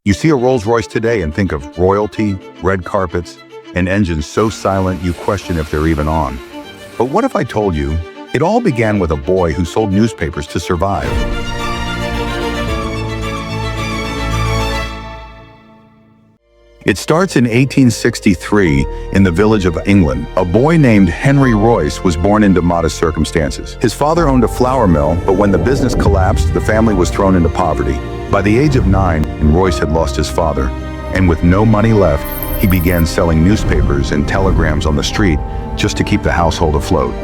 You see a Rolls-Royce today and think of royalty, red carpets, and engines so silent you question if they're even on. But what if I told you it all began with a boy who sold newspapers to survive? It starts in 1863 in the village of England. A boy named Henry Royce was born into modest circumstances. His father owned a flour mill, but when the business collapsed, the family was thrown into poverty. By the age of 9, Royce had lost his father, and with no money left, he began selling newspapers and telegrams on the street just to keep the household afloat.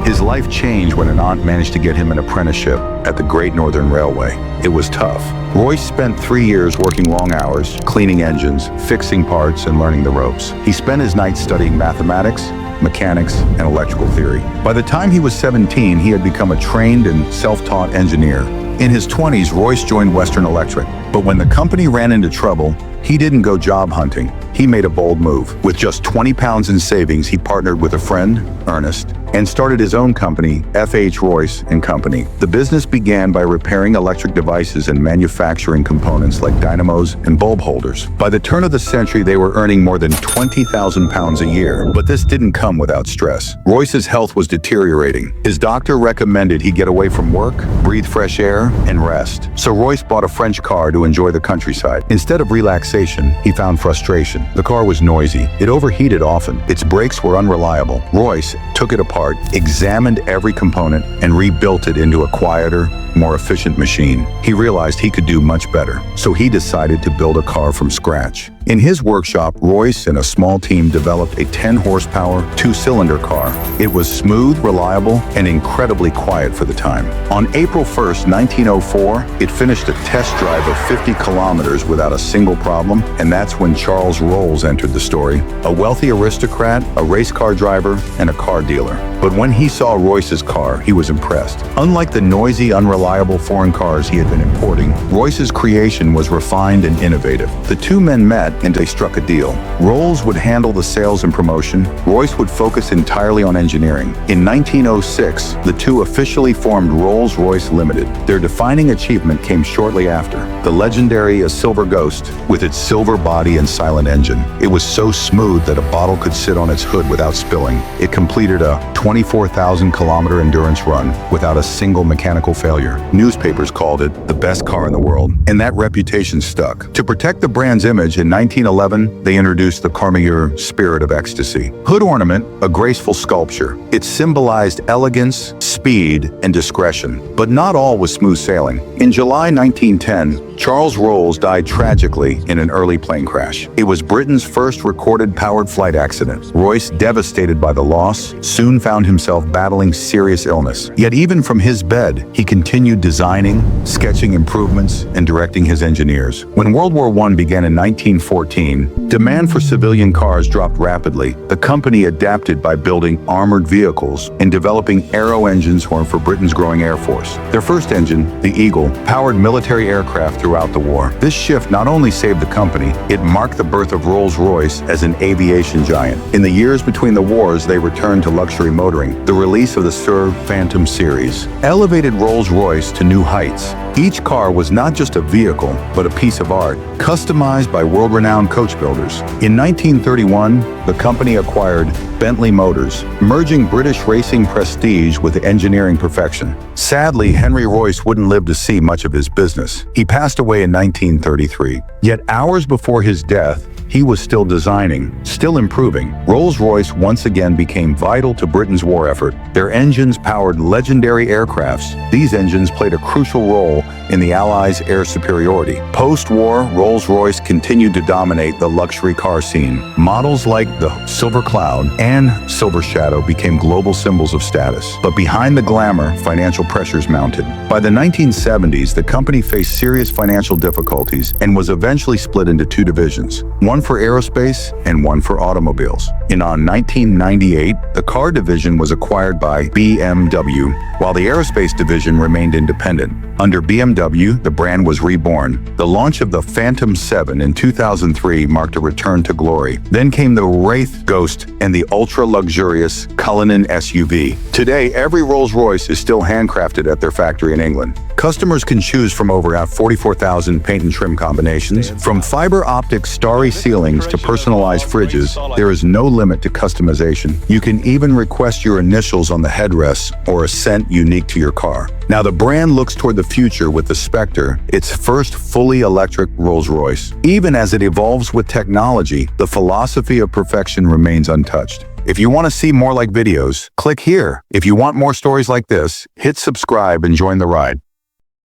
His life changed when an aunt managed to get him an apprenticeship at the Great Northern Railway. It was tough. Royce spent 3 years working long hours, cleaning engines, fixing parts, and learning the ropes. He spent his nights studying mathematics, mechanics, and electrical theory. By the time he was 17, he had become a trained and self-taught engineer. In his 20s, Royce joined Western Electric, but when the company ran into trouble, he didn't go job hunting. He made a bold move. With just 20 pounds in savings, he partnered with a friend, Ernest, and started his own company, F.H. Royce & Company. The business began by repairing electric devices and manufacturing components like dynamos and bulb holders. By the turn of the century, they were earning more than 20,000 pounds a year. But this didn't come without stress. Royce's health was deteriorating. His doctor recommended he get away from work, breathe fresh air, and rest. So Royce bought a French car to enjoy the countryside. Instead of relaxation, he found frustration. The car was noisy. It overheated often. Its brakes were unreliable. Royce took it apart, examined every component, and rebuilt it into a quieter, more efficient machine. He realized he could do much better, so he decided to build a car from scratch. In his workshop, Royce and a small team developed a 10-horsepower, 2-cylinder car. It was smooth, reliable, and incredibly quiet for the time. On April 1st, 1904, it finished a test drive of 50 kilometers without a single problem, and that's when Charles Rolls entered the story, a wealthy aristocrat, a race car driver, and a car dealer. But when he saw Royce's car, he was impressed. Unlike the noisy, unreliable foreign cars he had been importing, Royce's creation was refined and innovative. The two men met and they struck a deal. Rolls would handle the sales and promotion. Royce would focus entirely on engineering. In 1906, the two officially formed Rolls-Royce Limited. Their defining achievement came shortly after. The legendary Silver Ghost, with its silver body and silent engine. It was so smooth that a bottle could sit on its hood without spilling. It completed a 24,000-kilometer endurance run without a single mechanical failure. Newspapers called it the best car in the world, and that reputation stuck. To protect the brand's image, in 1911, they introduced the Cormier Spirit of Ecstasy. Hood ornament, a graceful sculpture. It symbolized elegance, speed, and discretion. But not all was smooth sailing. In July 1910, Charles Rolls died tragically in an early plane crash. It was Britain's first recorded powered flight accident. Royce, devastated by the loss, soon found himself battling serious illness. Yet even from his bed, he continued designing, sketching improvements, and directing his engineers. When World War I began in 1914, demand for civilian cars dropped rapidly. The company adapted by building armored vehicles and developing aero engines for Britain's growing Air Force. Their first engine, the Eagle, powered military aircraft throughout the war. This shift not only saved the company, it marked the birth of Rolls-Royce as an aviation giant. In the years between the wars, they returned to luxury motoring. The release of the Sir Phantom series elevated Rolls-Royce to new heights. Each car was not just a vehicle, but a piece of art, customized by world-renowned coach builders. In 1931, the company acquired Bentley Motors, merging British racing prestige with engineering perfection. Sadly, Henry Royce wouldn't live to see much of his business. He passed away in 1933. Yet hours before his death, he was still designing, still improving. Rolls-Royce once again became vital to Britain's war effort. Their engines powered legendary aircrafts. These engines played a crucial role in the Allies' air superiority. Post-war, Rolls-Royce continued to dominate the luxury car scene. Models like the Silver Cloud and Silver Shadow became global symbols of status. But behind the glamour, financial pressures mounted. By the 1970s, the company faced serious financial difficulties and was eventually split into two divisions, one for aerospace and one for automobiles. In 1998, the car division was acquired by BMW, while the aerospace division remained independent. Under BMW, the brand was reborn. The launch of the Phantom 7 in 2003 marked a return to glory. Then came the Wraith Ghost and the ultra-luxurious Cullinan SUV. Today, every Rolls-Royce is still handcrafted at their factory in England. Customers can choose from over 44,000 paint and trim combinations. From fiber optic starry ceilings to personalized fridges, there is no limit to customization. You can even request your initials on the headrests or a scent unique to your car. Now, the brand looks toward the future with the Spectre, its first fully electric Rolls-Royce. Even as it evolves with technology, the philosophy of perfection remains untouched. If you want to see more like videos, click here. If you want more stories like this, hit subscribe and join the ride.